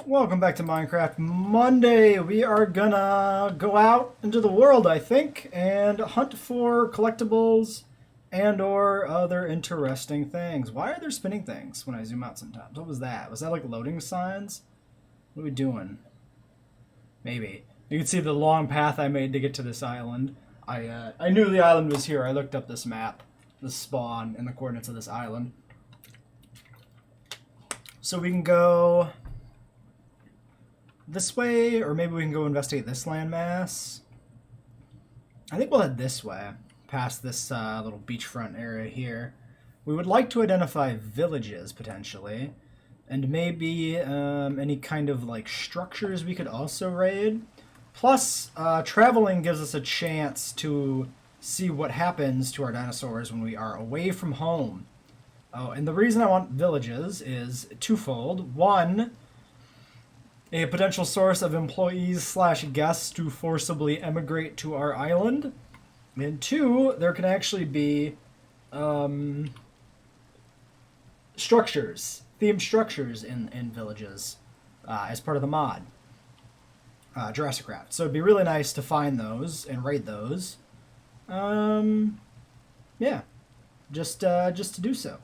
Welcome back to Minecraft Monday. We are gonna go out into the world, I think, and hunt for collectibles and or other interesting things. Why are there spinning things when I zoom out sometimes? What was that? Was that like loading signs? What are we doing? Maybe. You can see the long path I made to get to this island. I knew the island was here. I looked up this map, the spawn, and the coordinates of this island. So we can go this way, or maybe we can go investigate this landmass. I think we'll head this way, past this little beachfront area here. We would like to identify villages, potentially, and maybe any kind of like structures we could also raid. Plus, traveling gives us a chance to see what happens to our dinosaurs when we are away from home. Oh, and the reason I want villages is twofold. One, a potential source of employees slash guests to forcibly emigrate to our island. And two, there can actually be structures, themed structures in villages as part of the mod. Jurassicraft. So it'd be really nice to find those and raid those. Yeah, just to do so.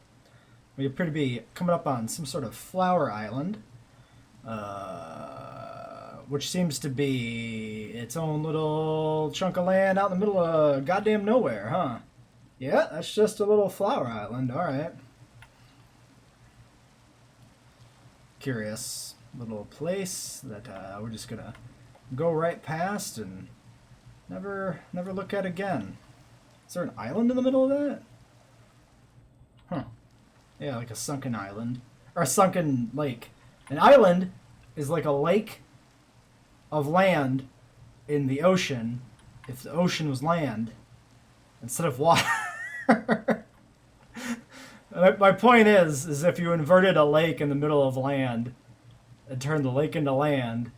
We appear to be coming up on some sort of flower island, which seems to be its own little chunk of land out in the middle of goddamn nowhere, huh? Yeah, that's just a little flower island. All right. Curious little place that we're just gonna go right past and never look at again. Is there an island in the middle of that? Huh. Yeah, like a sunken island. Or a sunken lake. An island is like a lake of land in the ocean if the ocean was land instead of water. My point is if you inverted a lake in the middle of land and turned the lake into land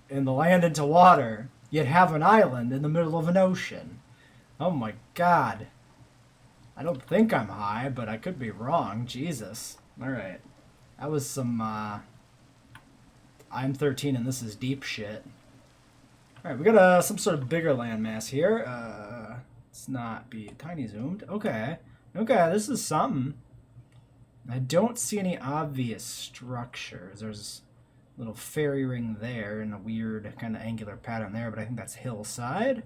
and the land into water, you'd have an island in the middle of an ocean. Oh my god. I don't think I'm high, but I could be wrong. Jesus. Alright. That was some, I'm 13 and this is deep shit. Alright, we got some sort of bigger landmass here. Let's not be tiny zoomed. Okay. Okay, this is something. I don't see any obvious structures. There's a little fairy ring there and a weird kind of angular pattern there, but I think that's hillside.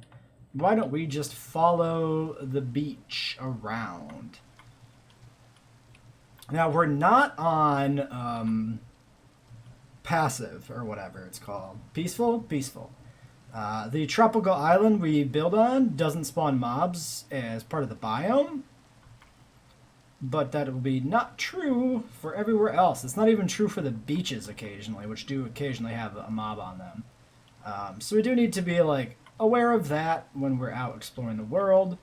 Why don't we just follow the beach around? Now, we're not on passive, or whatever it's called. Peaceful? Peaceful. The tropical island we build on doesn't spawn mobs as part of the biome, but that will be not true for everywhere else. It's not even true for the beaches occasionally, which do occasionally have a mob on them. So we do need to be, like, aware of that when we're out exploring the world.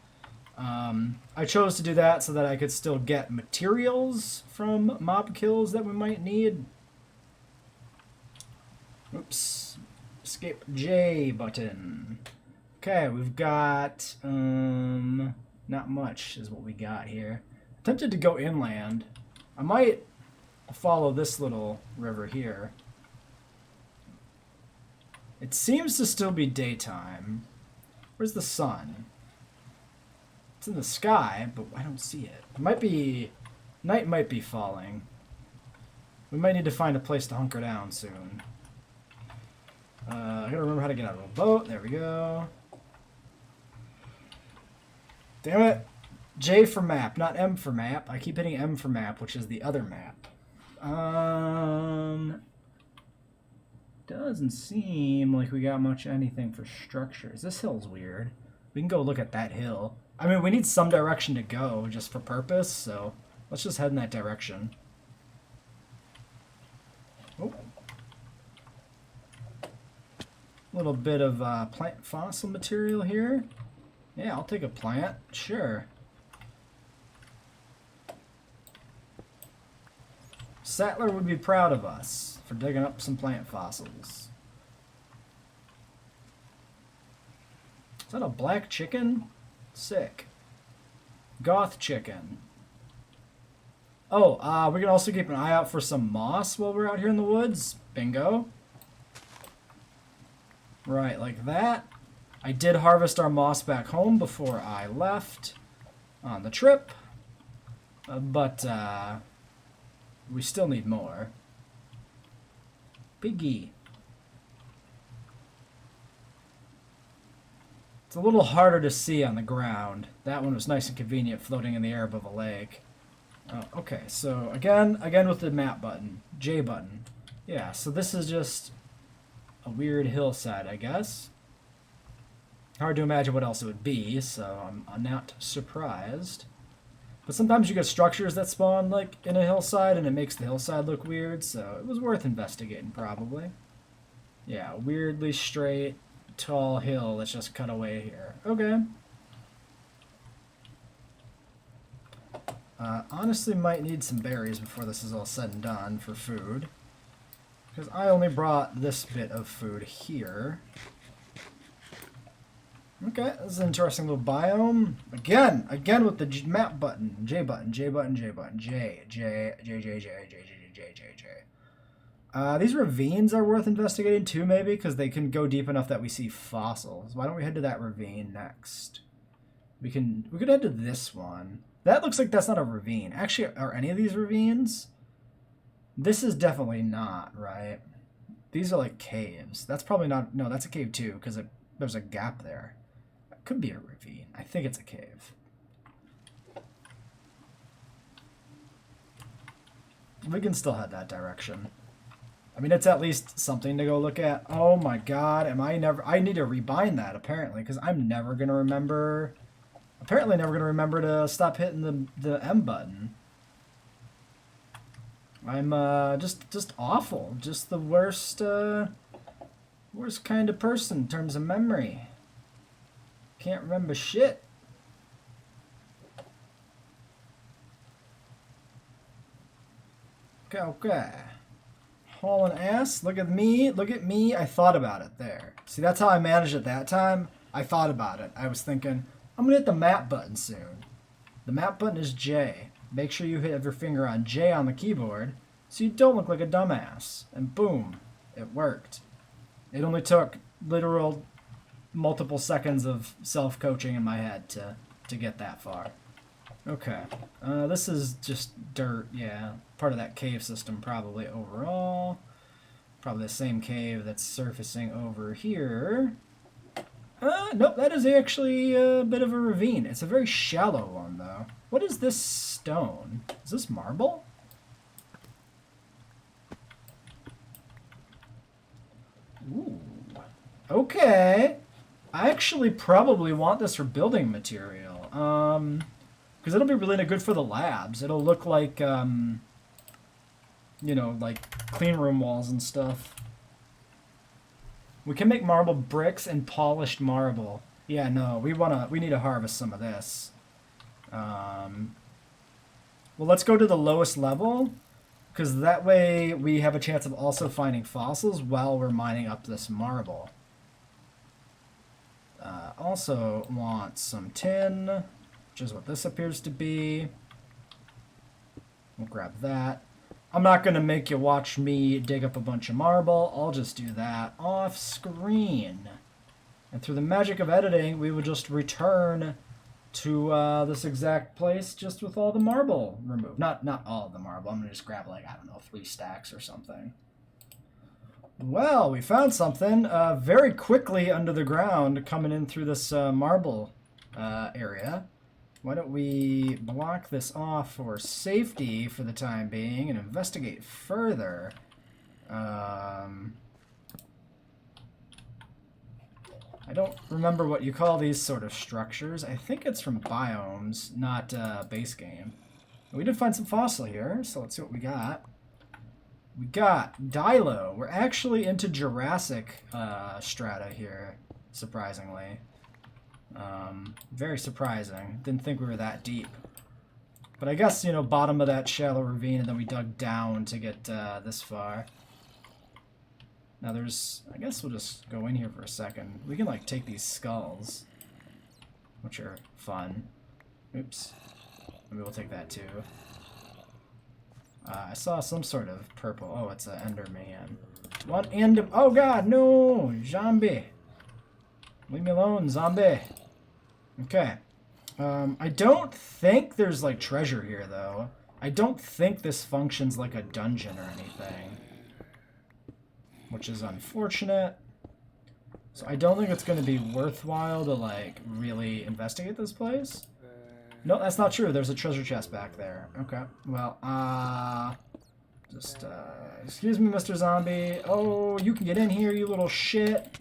I chose to do that so that I could still get materials from mob kills that we might need. Oops. Escape J button. Okay, we've got not much is what we got here. Tempted to go inland. I might follow this little river here. It seems to still be daytime. Where's the sun? It's in the sky, but I don't see it. It might be... Night might be falling. We might need to find a place to hunker down soon. I gotta remember how to get out of a boat. There we go. Damn it. J for map, not M for map. I keep hitting M for map, which is the other map. Doesn't seem like we got much anything for structures. This hill's weird. We can go look at that hill. I mean, we need some direction to go just for purpose, so let's just head in that direction. Oh. A little bit of plant fossil material here. Yeah, I'll take a plant. Sure. Sattler would be proud of us for digging up some plant fossils. Is that a black chicken? Sick. Goth chicken. Oh, we can also keep an eye out for some moss while we're out here in the woods. Bingo. Right, like that. I did harvest our moss back home before I left on the trip. But we still need more. Piggy. It's a little harder to see on the ground. That one was nice and convenient floating in the air above a lake. Oh, okay, so again with the map button. J button. Yeah, so this is just a weird hillside, I guess. Hard to imagine what else it would be, so I'm not surprised. But sometimes you get structures that spawn like in a hillside and it makes the hillside look weird, so it was worth investigating probably. Yeah, weirdly straight, tall hill that's just cut away here. Okay. Honestly might need some berries before this is all said and done for food. Because I only brought this bit of food here. Okay, this is an interesting little biome. Again with the map button. J button, J button, J button, J. These ravines are worth investigating too, maybe, because they can go deep enough that we see fossils. Why don't we head to that ravine next? We could head to this one. That looks like that's not a ravine. Actually, are any of these ravines? This is definitely not, right? These are like caves. That's probably not... No, that's a cave too, because there's a gap there. It could be a ravine. I think it's a cave. We can still head that direction. I mean, it's at least something to go look at. Oh my god, I need to rebind that, apparently, because I'm never going to remember... Apparently never going to remember to stop hitting the M button. I'm just awful. Just the worst worst kind of person in terms of memory. Can't remember shit. Okay. Hauling ass. Look at me. Look at me. I thought about it there. See, that's how I managed it that time. I thought about it. I was thinking, I'm going to hit the map button soon. The map button is J. Make sure you hit your finger on J on the keyboard so you don't look like a dumbass. And boom, it worked. It only took literal multiple seconds of self-coaching in my head to get that far. Okay. This is just dirt, yeah. Part of that cave system probably overall. Probably the same cave that's surfacing over here. Nope, that is actually a bit of a ravine. It's a very shallow one, though. What is this stone? Is this marble? Ooh. Okay. I actually probably want this for building material. Because it'll be really good for the labs. It'll look like, you know, like clean room walls and stuff. We can make marble bricks and polished marble. Yeah, no, we need to harvest some of this. Well, let's go to the lowest level, because that way we have a chance of also finding fossils while we're mining up this marble. Also want some tin, which is what this appears to be. We'll grab that. I'm not going to make you watch me dig up a bunch of marble. I'll just do that off screen. And through the magic of editing, we will just return to this exact place just with all the marble removed. Not all of the marble. I'm going to just grab, like, I don't know, 3 stacks or something. Well, we found something very quickly under the ground coming in through this marble area. Why don't we block this off for safety for the time being and investigate further? I don't remember what you call these sort of structures. I think it's from biomes, not base game. We did find some fossil here, so let's see what we got. We got Dilo. We're actually into Jurassic strata here, surprisingly. Very surprising. Didn't think we were that deep. But I guess, you know, bottom of that shallow ravine, and then we dug down to get this far. Now there's... I guess we'll just go in here for a second. We can, like, take these skulls, which are fun. Oops. Maybe we'll take that, too. I saw some sort of purple... Oh, it's an Enderman. One and... Oh, God, no! Zombie. Leave me alone, zombie. Okay. I don't think there's, like, treasure here, though. I don't think this functions like a dungeon or anything. Which is unfortunate. So I don't think it's going to be worthwhile to, like, really investigate this place. No, that's not true. There's a treasure chest back there. Okay. Well, excuse me, Mr. Zombie. Oh, you can get in here, you little shit.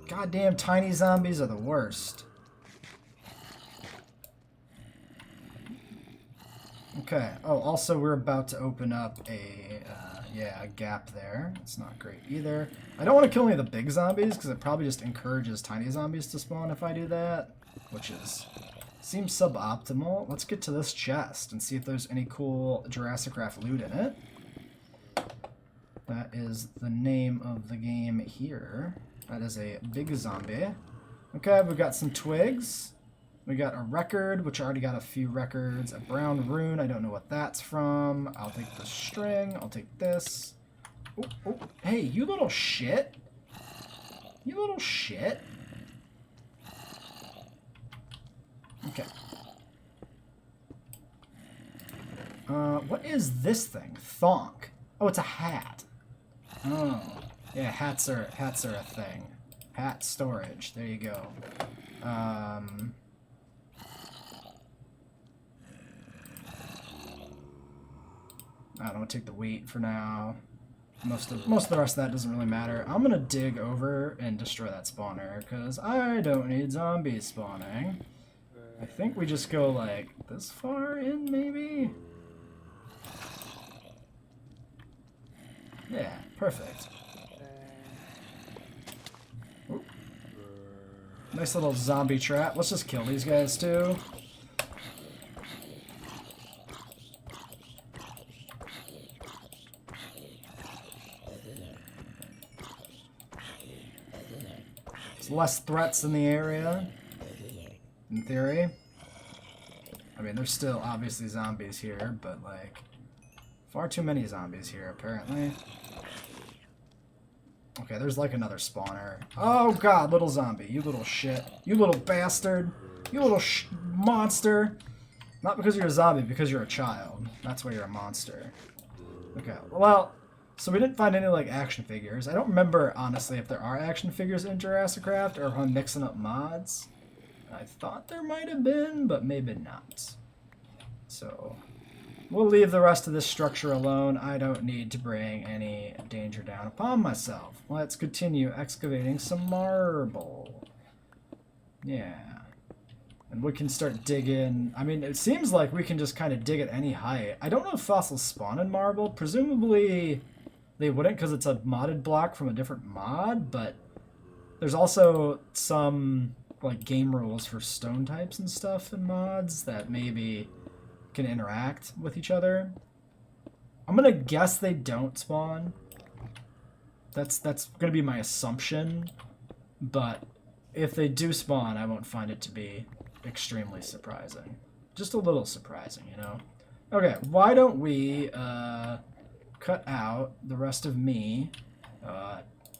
Goddamn tiny zombies are the worst. Okay. Oh, also we're about to open up a gap there. It's not great either. I don't want to kill any of the big zombies because it probably just encourages tiny zombies to spawn if I do that, which seems suboptimal. Let's get to this chest and see if there's any cool Jurassicraft loot in it. That is the name of the game here. That is a big zombie. Okay, we've got some twigs. We got a record, which I already got a few records. A brown rune, I don't know what that's from. I'll take the string. I'll take this. Oh, oh. Hey, you little shit. You little shit. Okay. What is this thing? Thonk. Oh, it's a hat. Oh. Yeah, hats are a thing. Hat storage. There you go. I don't want to take the wheat for now. Most of the rest of that doesn't really matter. I'm gonna dig over and destroy that spawner because I don't need zombies spawning. I think we just go like this far in, maybe. Yeah, perfect. Ooh. Nice little zombie trap. Let's just kill these guys too. Less threats in the area, in theory. I mean, there's still obviously zombies here, but like, far too many zombies here, apparently. Okay, there's like another spawner. Oh god, little zombie, you little shit. You little bastard. You little monster. Not because you're a zombie, because you're a child. That's why you're a monster. Okay, well... So we didn't find any, like, action figures. I don't remember, honestly, if there are action figures in Jurassicraft or if I'm mixing up mods. I thought there might have been, but maybe not. So, we'll leave the rest of this structure alone. I don't need to bring any danger down upon myself. Let's continue excavating some marble. Yeah. And we can start digging. I mean, it seems like we can just kind of dig at any height. I don't know if fossils spawn in marble. Presumably... They wouldn't because it's a modded block from a different mod, but there's also some like game rules for stone types and stuff in mods that maybe can interact with each other. I'm gonna guess they don't spawn. That's gonna be my assumption, but if they do spawn, I won't find it to be extremely surprising. Just a little surprising, you know? Okay, why don't we cut out the rest of me,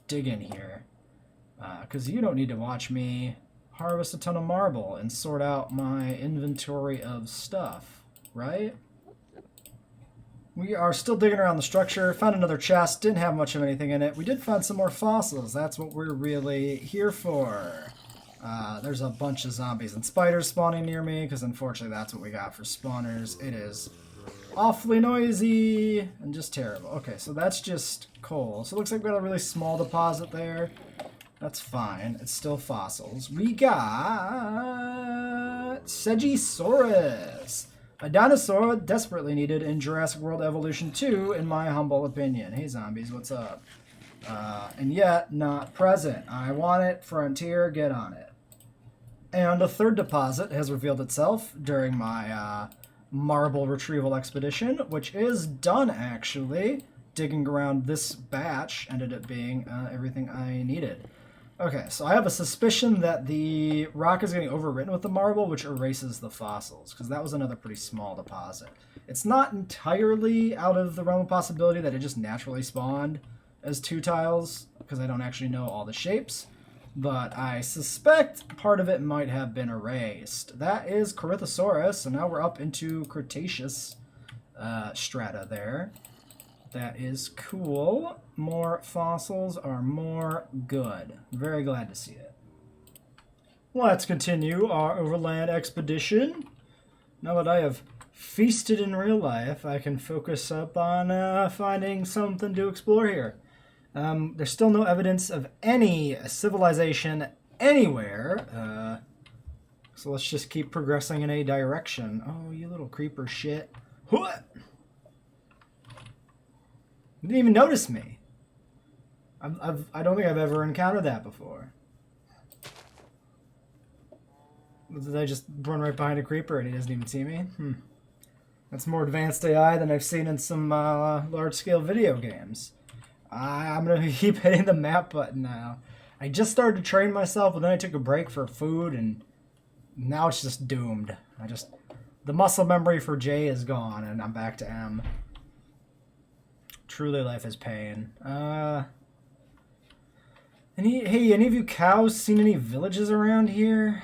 dig in here, because you don't need to watch me harvest a ton of marble and sort out my inventory of stuff, right? We are still digging around the structure, found another chest, didn't have much of anything in it. We did find some more fossils, that's what we're really here for. There's a bunch of zombies and spiders spawning near me, because unfortunately that's what we got for spawners. It is awfully noisy and just terrible. Okay, so that's just coal. So it looks like we got a really small deposit there. That's fine. It's still fossils. We got Segisaurus, a dinosaur desperately needed in Jurassic World Evolution 2, in my humble opinion. Hey zombies, what's up? And yet not present. I want it. Frontier, get on it. And a third deposit has revealed itself during my marble retrieval expedition, which is done actually. Digging around this batch ended up being everything I needed. Okay, so I have a suspicion that the rock is getting overwritten with the marble, which erases the fossils, because that was another pretty small deposit. It's not entirely out of the realm of possibility that it just naturally spawned as 2 tiles, because I don't actually know all the shapes, but I suspect part of it might have been erased. That is Corythosaurus, so now we're up into Cretaceous strata there. That is cool. More fossils are more good. Very glad to see it. Let's continue our overland expedition. Now that I have feasted in real life, I can focus up on finding something to explore here. There's still no evidence of any civilization anywhere, so let's just keep progressing in a direction. Oh, you little creeper shit. What? You didn't even notice me. I don't think I've ever encountered that before. Did I just run right behind a creeper and he doesn't even see me? That's more advanced AI than I've seen in some large-scale video games. I'm going to keep hitting the map button now. I just started to train myself, but then I took a break for food, and now it's just doomed. The muscle memory for J is gone, and I'm back to M. Truly, life is pain. Hey, any of you cows seen any villages around here?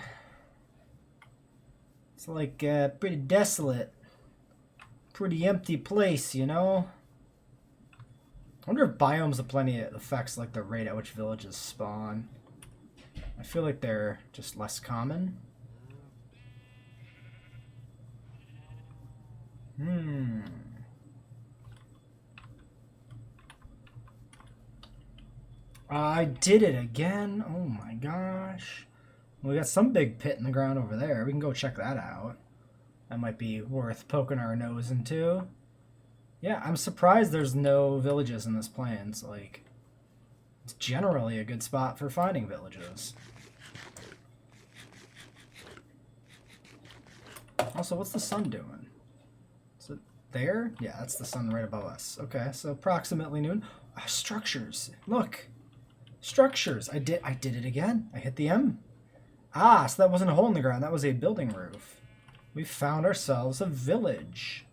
It's like pretty desolate. Pretty empty place, you know? I wonder if biomes have plenty of effects like the rate at which villages spawn. I feel like they're just less common. I did it again. Oh my gosh. Well, we got some big pit in the ground over there. We can go check that out. That might be worth poking our nose into. Yeah, I'm surprised there's no villages in this plains. Like, it's generally a good spot for finding villages. Also, what's the sun doing? Is it there? Yeah, that's the sun right above us. Okay, so approximately noon. Structures. Look. Structures. I did it again. I hit the M. Ah, so that wasn't a hole in the ground. That was a building roof. We found ourselves a village.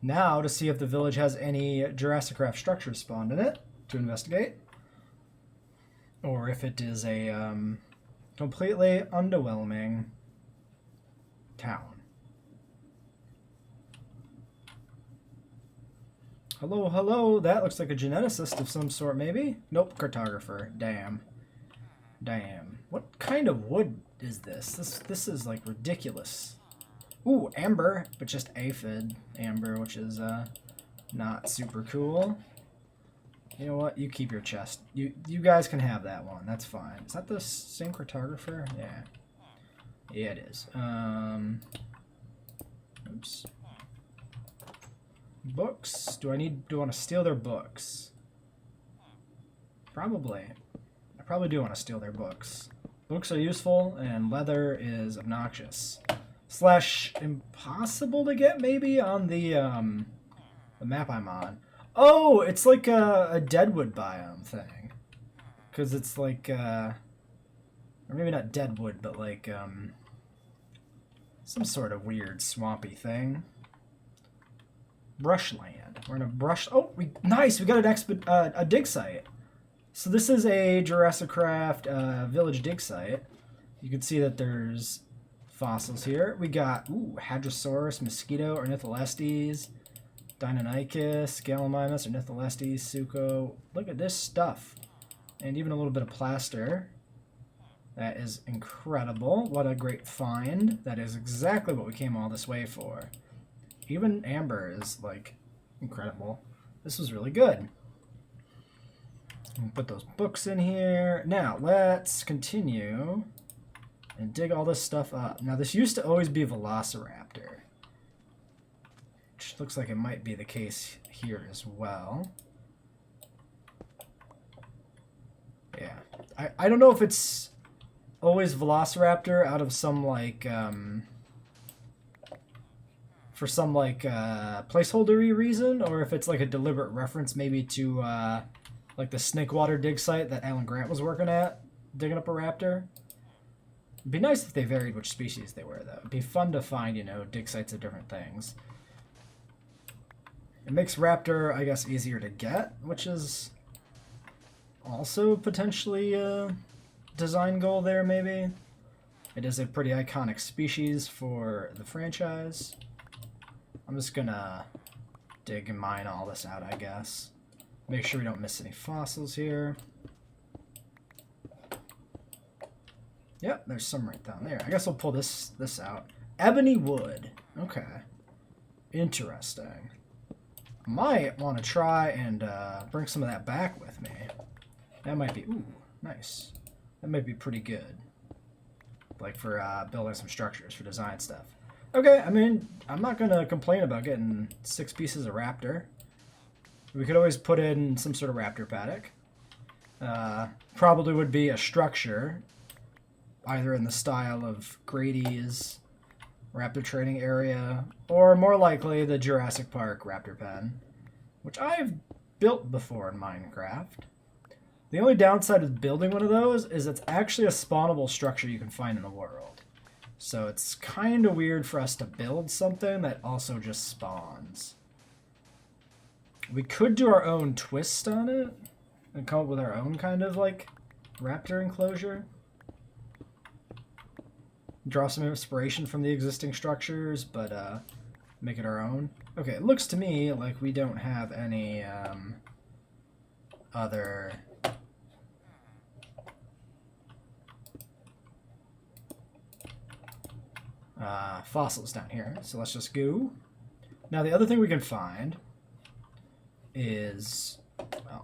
Now, to see if the village has any Jurassicraft structures spawned in it to investigate. Or if it is a completely underwhelming town. Hello, hello. That looks like a geneticist of some sort, maybe? Nope, cartographer. Damn. Damn. What kind of wood is this? This is, like, ridiculous. Ooh, amber, but just aphid amber, which is not super cool. You know what? You keep your chest. You guys can have that one. That's fine. Is that the same cartographer? Yeah. Yeah, it is. Oops. Books. Do I want to steal their books? Probably. I probably do want to steal their books. Books are useful, and leather is obnoxious. / impossible to get, maybe, on the map I'm on. Oh, it's like a deadwood biome thing. Because it's like, or maybe not deadwood, but like, some sort of weird swampy thing. Brushland. We're in a brush... Oh, nice! We got a dig site. So this is a Jurassicraft village dig site. You can see that there's fossils here. We got, Hadrosaurus, Mosquito, Ornitholestes, Deinonychus, Gallimimus, Ornitholestes, Suco. Look at this stuff. And even a little bit of plaster. That is incredible. What a great find. That is exactly what we came all this way for. Even amber is, like, incredible. This was really good. Put those books in here. Now, let's continue and dig all this stuff up. Now, this used to always be a Velociraptor, which looks like it might be the case here as well. Yeah. I don't know if it's always Velociraptor out of some, like, for some, like, placeholder-y reason, or if it's, like, a deliberate reference maybe to, like, the Snakewater dig site that Alan Grant was working at, digging up a raptor. It'd be nice if they varied which species they were, though. It'd be fun to find, you know, dig sites of different things. It makes raptor, I guess, easier to get, which is also potentially a design goal there, maybe. It is a pretty iconic species for the franchise. I'm just gonna dig and mine all this out, I guess. Make sure we don't miss any fossils here. Yep, there's some right down there. I guess we'll pull this out. Ebony wood. Okay. Interesting. Might want to try and bring some of that back with me. That might be... Ooh, nice. That might be pretty good. Like for building some structures, for design stuff. Okay, I mean, I'm not going to complain about getting 6 pieces of raptor. We could always put in some sort of raptor paddock. Probably would be a structure, either in the style of Grady's raptor training area, or more likely the Jurassic Park raptor pen, which I've built before in Minecraft. The only downside of building one of those is it's actually a spawnable structure you can find in the world. So it's kind of weird for us to build something that also just spawns. We could do our own twist on it and come up with our own kind of like raptor enclosure. Draw some inspiration from the existing structures, but make it our own. Okay, it looks to me like we don't have any other... fossils down here, so let's just go. Now the other thing we can find is...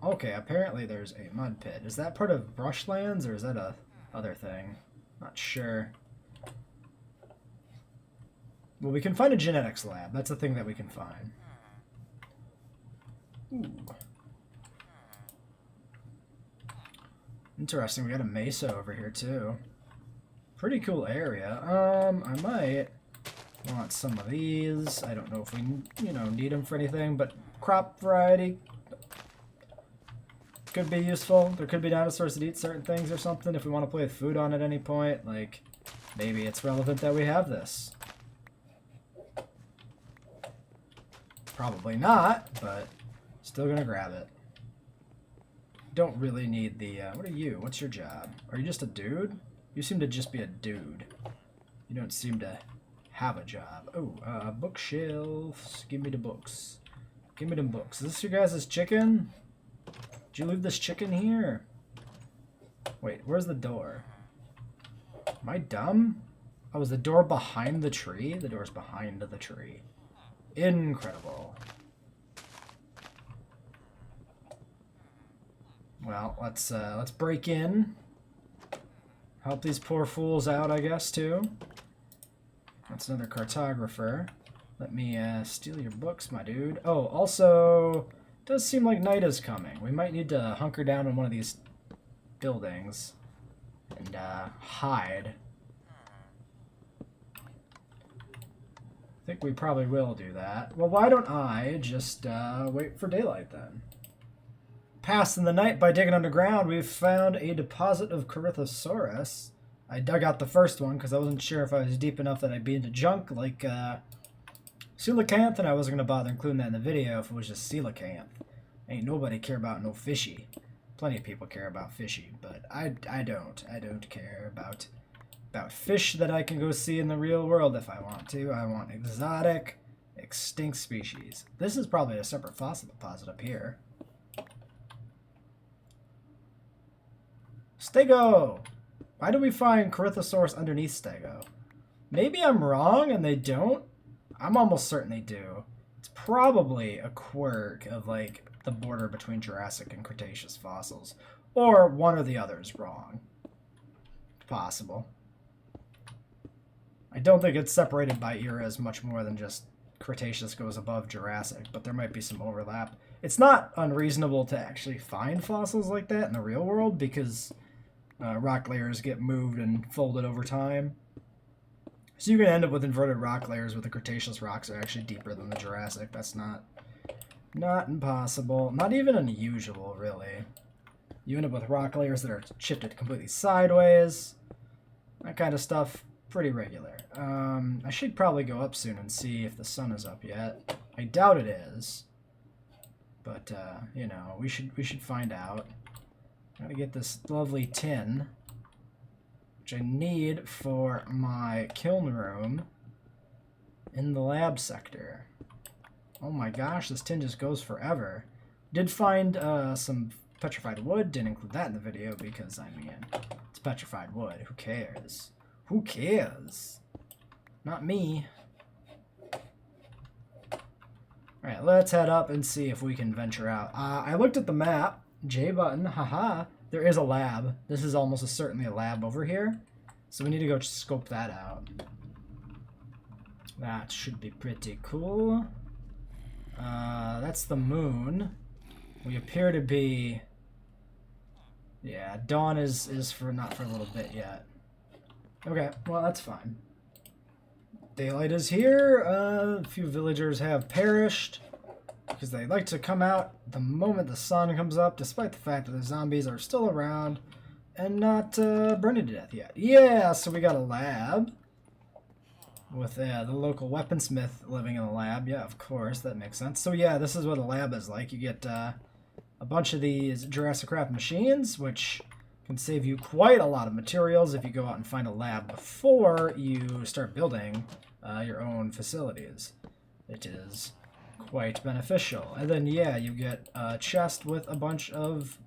okay, apparently there's a mud pit. Is that part of brushlands, or is that a other thing? Not sure. Well, we can find a genetics lab. That's a thing that we can find. Ooh. Interesting, we got a mesa over here too. Pretty cool area. I might want some of these. I don't know if we, need them for anything, but crop variety could be useful. There could be dinosaurs that eat certain things or something if we want to play with food on at any point. Like, maybe it's relevant that we have this. Probably not, but still gonna grab it. Don't really need the, what are you? What's your job? Are you just a dude? You seem to just be a dude. You don't seem to have a job. Oh, bookshelves. Give me the books. Give me them books. Is this your guys' chicken? Did you leave this chicken here? Wait, where's the door? Am I dumb? Oh, is the door behind the tree? The door's behind the tree. Incredible. Well, let's break in. Help these poor fools out, I guess, too. That's another cartographer. Let me steal your books, my dude. Oh, also, it does seem like night is coming. We might need to hunker down in one of these buildings and hide. I think we probably will do that. Well, why don't I just wait for daylight then? Passing the night by digging underground, we've found a deposit of Corythosaurus. I dug out the first one because I wasn't sure if I was deep enough that I'd be into junk like coelacanth, and I wasn't going to bother including that in the video if it was just coelacanth. Ain't nobody care about no fishy. Plenty of people care about fishy, but I don't. I don't care about fish that I can go see in the real world if I want to. I want exotic, extinct species. This is probably a separate fossil deposit up here. Stego! Why do we find Corythosaurus underneath Stego? Maybe I'm wrong and they don't? I'm almost certain they do. It's probably a quirk of, like, the border between Jurassic and Cretaceous fossils. Or one or the other is wrong. It's possible. I don't think it's separated by eras much more than just Cretaceous goes above Jurassic, but there might be some overlap. It's not unreasonable to actually find fossils like that in the real world because rock layers get moved and folded over time. So you can end up with inverted rock layers where the Cretaceous rocks are actually deeper than the Jurassic. That's not impossible. Not even unusual, really. You end up with rock layers that are shifted completely sideways. That kind of stuff, pretty regular. I should probably go up soon and see if the sun is up yet. I doubt it is. But you know, we should find out. Gotta get this lovely tin, which I need for my kiln room in the lab sector. Oh my gosh, this tin just goes forever. Did find some petrified wood. Didn't include that in the video because, I mean, it's petrified wood. Who cares? Who cares? Not me. Alright, let's head up and see if we can venture out. I looked at the map. J button, haha. There is a lab. This is almost certainly a lab over here. So we need to go scope that out. That should be pretty cool. That's the moon. We appear to be... Yeah, dawn is for not for a little bit yet. Okay, well that's fine. Daylight is here. A few villagers have perished because they like to come out the moment the sun comes up, despite the fact that the zombies are still around and not burning to death yet. Yeah, so we got a lab with the local weaponsmith living in the lab. Yeah, of course, that makes sense. So yeah, this is what a lab is like. You get a bunch of these Jurassicraft machines, which can save you quite a lot of materials if you go out and find a lab before you start building your own facilities. It is quite beneficial. And then, yeah, you get a chest with a bunch of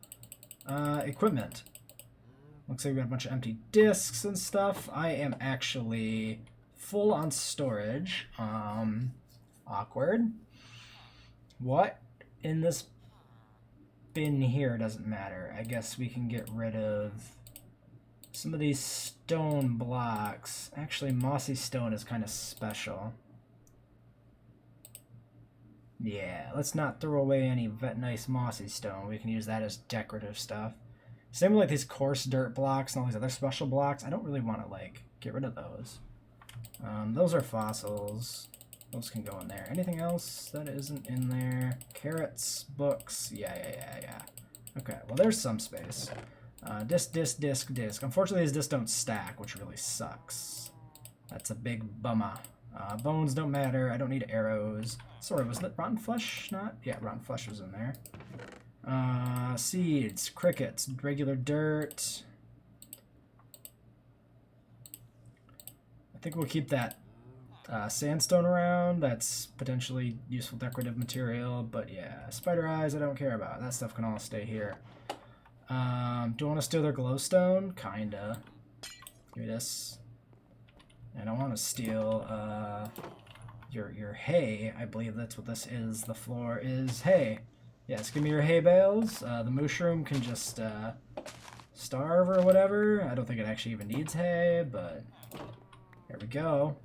equipment. Looks like we got a bunch of empty discs and stuff. I am actually full on storage. Awkward. What in this bin here doesn't matter. I guess we can get rid of some of these stone blocks. Actually, mossy stone is kind of special. Yeah, let's not throw away any nice mossy stone. We can use that as decorative stuff. Same with like these coarse dirt blocks and all these other special blocks. I don't really want to like get rid of those. Those are fossils. Those can go in there. Anything else that isn't in there? Carrots, books. Yeah. Okay, well there's some space. Disc. Unfortunately, these discs don't stack, which really sucks. That's a big bummer. Bones don't matter. I don't need arrows. Sorry, was that rotten flesh? Not? Yeah, rotten flesh was in there. Seeds, crickets, regular dirt. I think we'll keep that sandstone around. That's potentially useful decorative material, but yeah, spider eyes I don't care about. That stuff can all stay here. Do I want to steal their glowstone? Kinda. Give me this. And I want to steal your hay. I believe that's what this is. The floor is hay. Yes, give me your hay bales. The mushroom can just starve or whatever. I don't think it actually even needs hay, but there we go.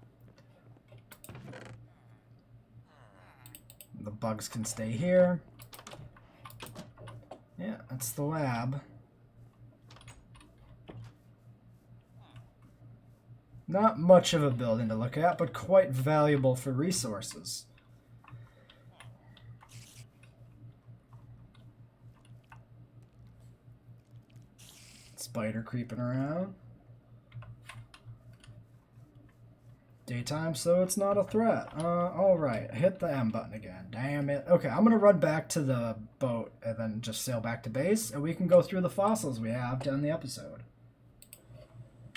The bugs can stay here. Yeah, that's the lab. Not much of a building to look at, but quite valuable for resources. Spider creeping around. Daytime, so it's not a threat. Alright, hit the M button again. Damn it. Okay, I'm gonna run back to the boat and then just sail back to base, and we can go through the fossils we have to end the episode.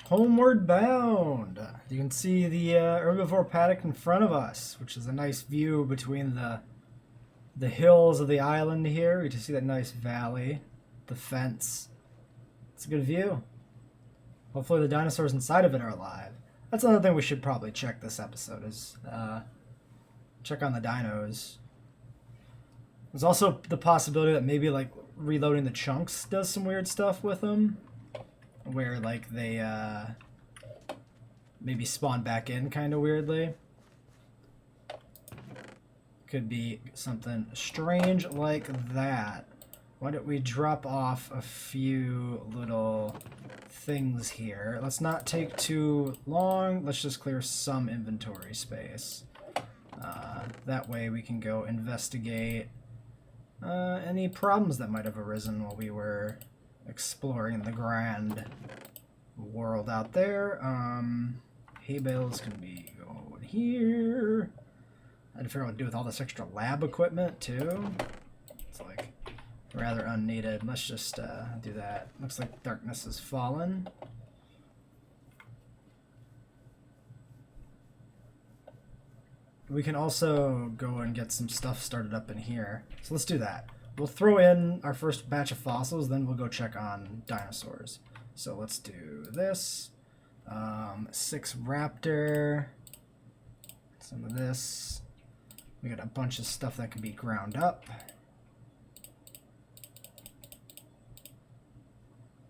Homeward bound. You can see the herbivore paddock in front of us, which is a nice view between the hills of the island here. You can see that nice valley, the fence. It's a good view. Hopefully the dinosaurs inside of it are alive. That's another thing we should probably check this episode is check on the dinos. There's also the possibility that maybe like reloading the chunks does some weird stuff with them, where like they maybe spawn back in kind of weirdly. Could be something strange like that. Why don't we drop off a few little things here? Let's not take too long. Let's just clear some inventory space. That way we can go investigate any problems that might have arisen while we were exploring the grand world out there. Hay bales can be going here. I had to figure out what to do with all this extra lab equipment too. rather unneeded. Let's just do that. Looks like darkness has fallen. We can also go and get some stuff started up in here. So let's do that. We'll throw in our first batch of fossils, then we'll go check on dinosaurs. So let's do this. 6 raptor. Some of this. We got a bunch of stuff that can be ground up.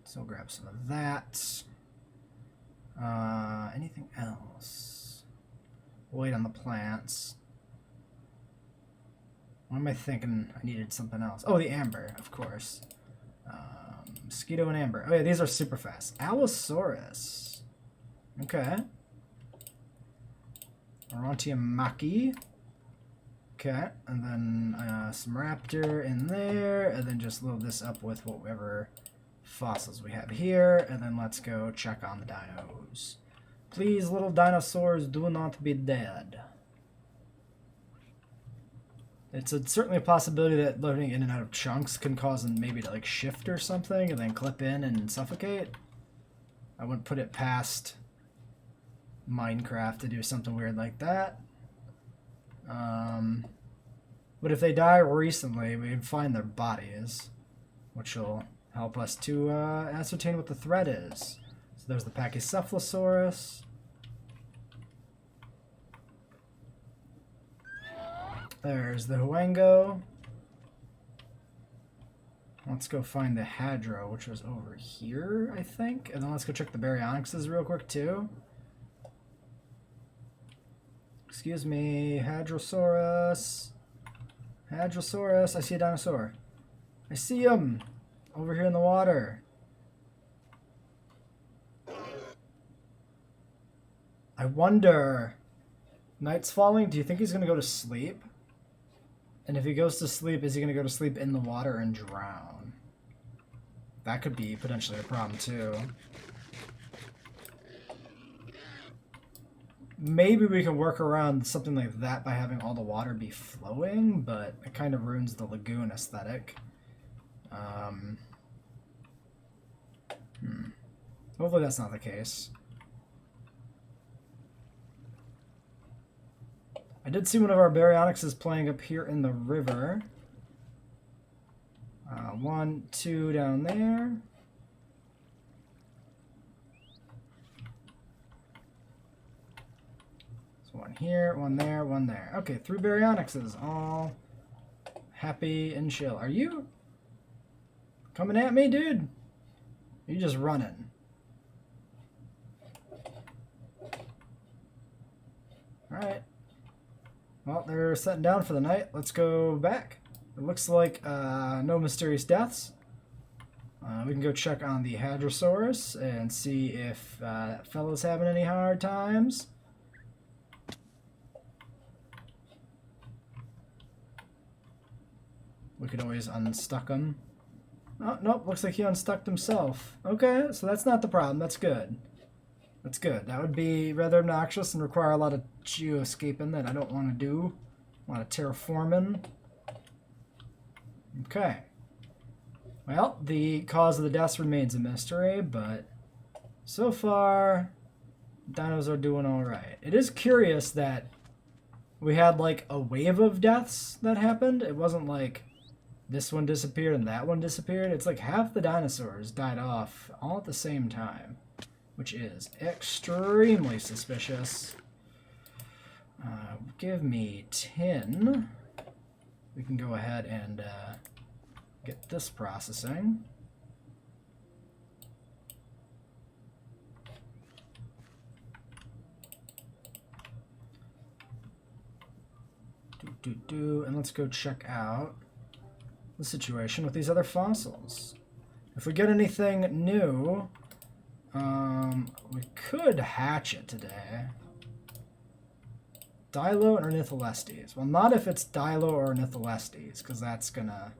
So we'll grab some of that. Anything else? We'll wait on the plants. What am I thinking? I needed something else. Oh, the amber, of course. Mosquito and amber. Oh yeah, these are super fast. Allosaurus. Okay. Orontiamaki. Okay, and then some raptor in there, and then just load this up with whatever fossils we have here, and then let's go check on the dinos. Please, little dinosaurs, do not be dead. It's certainly a possibility that loading in and out of chunks can cause them maybe to like shift or something and then clip in and suffocate. I wouldn't put it past Minecraft to do something weird like that. But if they die recently, we can find their bodies, which will help us to ascertain what the threat is. So there's the Pachycephalosaurus. There's the Huango. Let's go find the Hadro, which was over here, I think. And then let's go check the Baryonyxes real quick, too. Excuse me, Hadrosaurus. Hadrosaurus, I see a dinosaur. I see him! Over here in the water. I wonder... Night's falling, do you think he's going to go to sleep? And if he goes to sleep, is he going to go to sleep in the water and drown? That could be potentially a problem, too. Maybe we can work around something like that by having all the water be flowing, but it kind of ruins the lagoon aesthetic. Hopefully that's not the case. I did see one of our Baryonyxes playing up here in the river. 1, 2 down there. So 1 here, 1 there, 1 there. Okay, 3 Baryonyxes, all happy and chill. Are you coming at me, dude? Are you just running? Alright. Well, they're setting down for the night. Let's go back. It looks like no mysterious deaths. We can go check on the Hadrosaurus and see if that fella's having any hard times. We could always unstuck him. Oh, nope, looks like he unstuck himself. Okay, so that's not the problem. That's good. That's good. That would be rather obnoxious and require a lot of geoscaping that I don't want to do. A lot of terraforming. Okay. Well, the cause of the deaths remains a mystery, but so far, dinos are doing alright. It is curious that we had like a wave of deaths that happened. It wasn't like this one disappeared and that one disappeared. It's like half the dinosaurs died off all at the same time, which is extremely suspicious. Give me 10. We can go ahead and get this processing. And let's go check out the situation with these other fossils. If we get anything new, we could hatch it today. Dilo or Ornitholestes? Well, not if it's Dilo or Ornitholestes, because that's gonna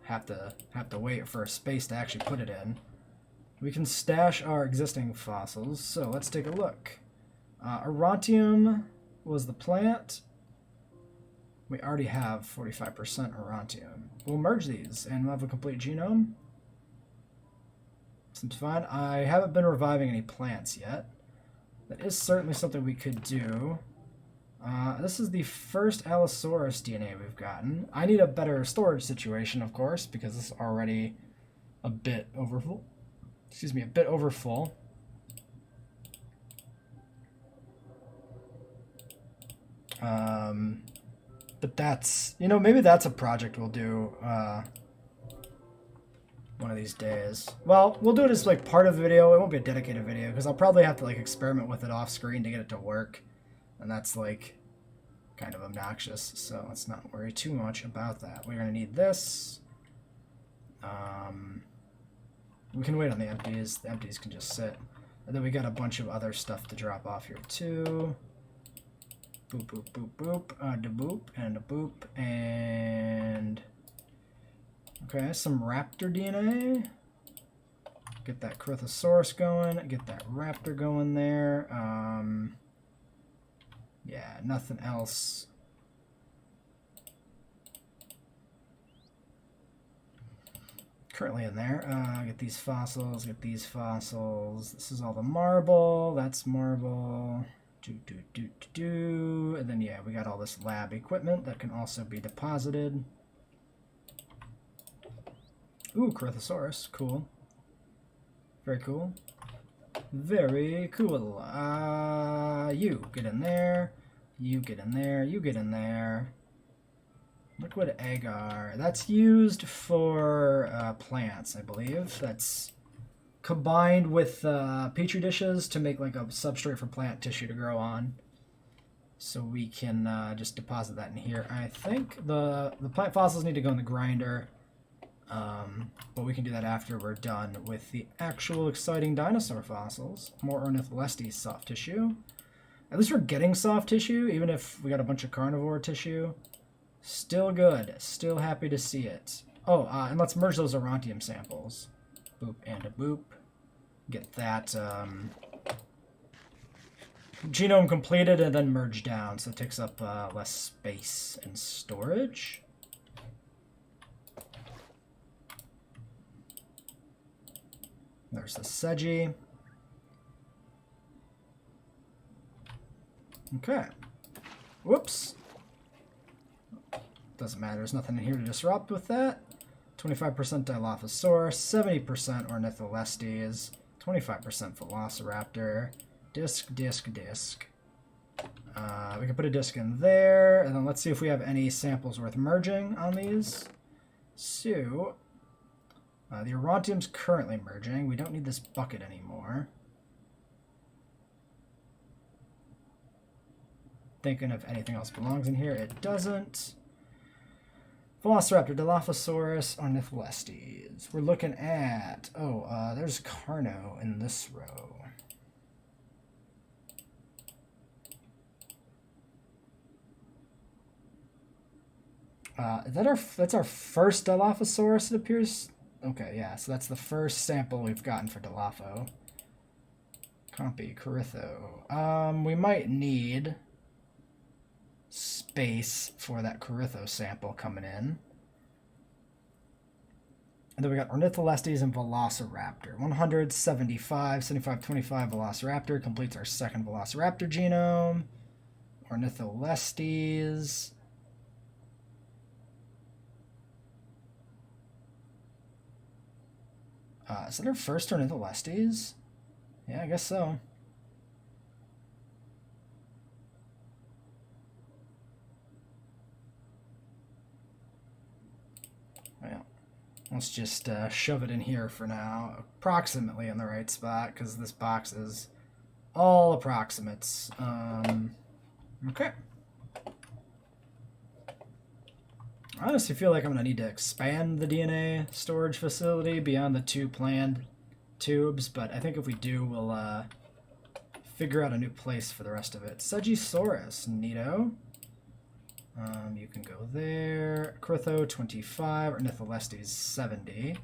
have to wait for a space to actually put it in. We can stash our existing fossils, so let's take a look. Orontium was the plant. We already have 45% Orontium. We'll merge these and we'll have a complete genome. Seems fine. I haven't been reviving any plants yet. That is certainly something we could do. This is the first Allosaurus DNA we've gotten. I need a better storage situation, of course, because this is already a bit overfull. Excuse me, a bit overfull. But that's, you know, maybe that's a project we'll do one of these days. Well, we'll do it as like part of the video. It won't be a dedicated video because I'll probably have to like experiment with it off screen to get it to work. And that's like kind of obnoxious. So let's not worry too much about that. We're going to need this. We can wait on the empties. The empties can just sit. And then we got a bunch of other stuff to drop off here too. Boop, boop, boop, boop. Da boop, and a boop, and... Okay, some raptor DNA. Get that Corythosaurus going. Get that raptor going there. Yeah, nothing else. Currently in there. Get these fossils, get these fossils. This is all the marble. That's marble. And then, yeah, we got all this lab equipment that can also be deposited. Ooh, Corythosaurus. Cool. Very cool. Very cool. You get in there. You get in there. You get in there. Liquid agar. That's used for plants, I believe. That's combined with petri dishes to make like a substrate for plant tissue to grow on. So we can just deposit that in here. I think the plant fossils need to go in the grinder, but we can do that after we're done with the actual exciting dinosaur fossils. More Ornitholestes soft tissue. At least we're getting soft tissue, even if we got a bunch of carnivore tissue. Still good. Still happy to see it. Oh, and let's merge those Orontium samples. Boop and a boop. Get that genome completed and then merge down, so it takes up less space and storage. There's the Seji. Okay. Whoops. Doesn't matter. There's nothing in here to disrupt with that. 25% Dilophosaurus, 70% Ornitholestes, 25% Velociraptor, disc. We can put a disc in there, and then let's see if we have any samples worth merging on these. So, the Orontium's currently merging. We don't need this bucket anymore. Thinking if anything else belongs in here. It doesn't. Velociraptor, Dilophosaurus, Ornitholestes. We're looking at... there's Carno in this row. That's our first Dilophosaurus, it appears? Okay, yeah, so that's the first sample we've gotten for Dilopho. Compy, Corytho. We might need space for that Corytho sample coming in. And then we got Ornitholestes and Velociraptor. 175, 75, 25 Velociraptor completes our second Velociraptor genome. Ornitholestes. Is that our first Ornitholestes? Yeah, I guess so. Well, let's just shove it in here for now, approximately in the right spot, because this box is all approximates. Okay. I honestly feel like I'm going to need to expand the DNA storage facility beyond the 2 planned tubes, but I think if we do, we'll figure out a new place for the rest of it. Segisaurus, neato. You can go there. Corytho, 25. Ornitholestes, 70.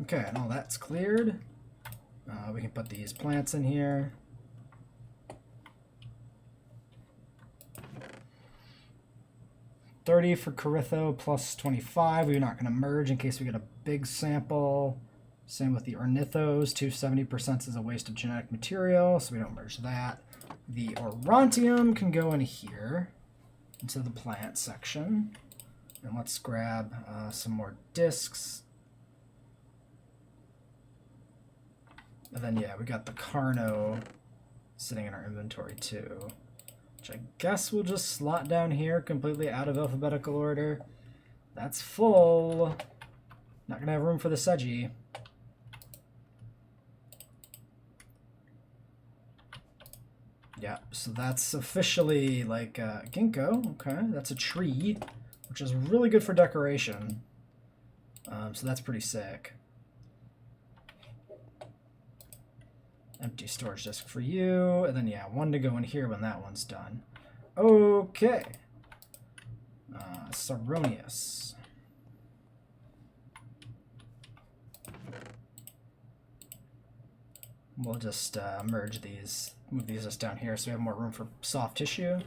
Okay, and all that's cleared. We can put these plants in here. 30 for Coritho plus 25. We're not going to merge in case we get a big sample. Same with the Ornithos. 270% is a waste of genetic material, so we don't merge that. The Orontium can go in here into the plant section. And let's grab some more discs. And then, yeah, we got the Carno sitting in our inventory too, which I guess we'll just slot down here completely out of alphabetical order. That's full. Not gonna have room for the Sedgy. Yeah, so that's officially like ginkgo. Okay, that's a tree, which is really good for decoration. So that's pretty sick. Empty storage disk for you, and then yeah, one to go in here when that one's done. Okay. Saronius. We'll just merge these, move these just down here so we have more room for soft tissue.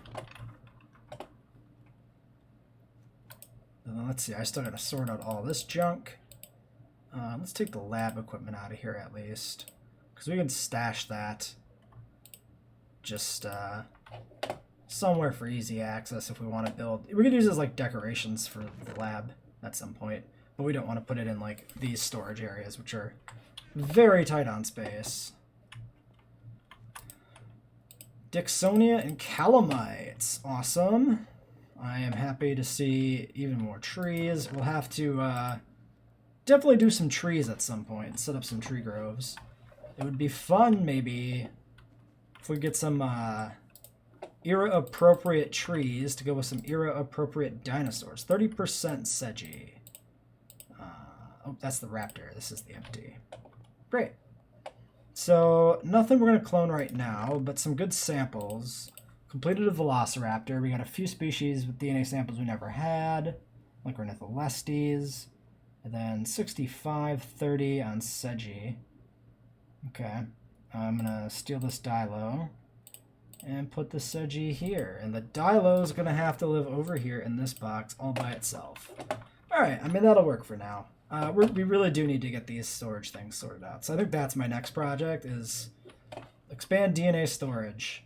And then let's see, I still gotta sort out all this junk. Let's take the lab equipment out of here at least, because we can stash that just somewhere for easy access if we want to build. We could use it as like decorations for the lab at some point, but we don't want to put it in like these storage areas, which are very tight on space. Dixonia and calamites. Awesome. I am happy to see even more trees. We'll have to definitely do some trees at some point, set up some tree groves. It would be fun, maybe, if we get some era-appropriate trees to go with some era-appropriate dinosaurs. 30% Sedgy. Oh, that's the raptor. This is the empty. Great. So, nothing we're going to clone right now, but some good samples. Completed a velociraptor. We got a few species with DNA samples we never had, like Ornitholestes. And then 65-30 on Sedgy. Okay. I'm going to steal this Dilo and put the Sedgy here. And the Dilo is going to have to live over here in this box all by itself. Alright, I mean, that'll work for now. We really do need to get these storage things sorted out. So I think that's my next project, is expand DNA storage.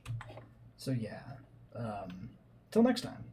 So yeah, till next time.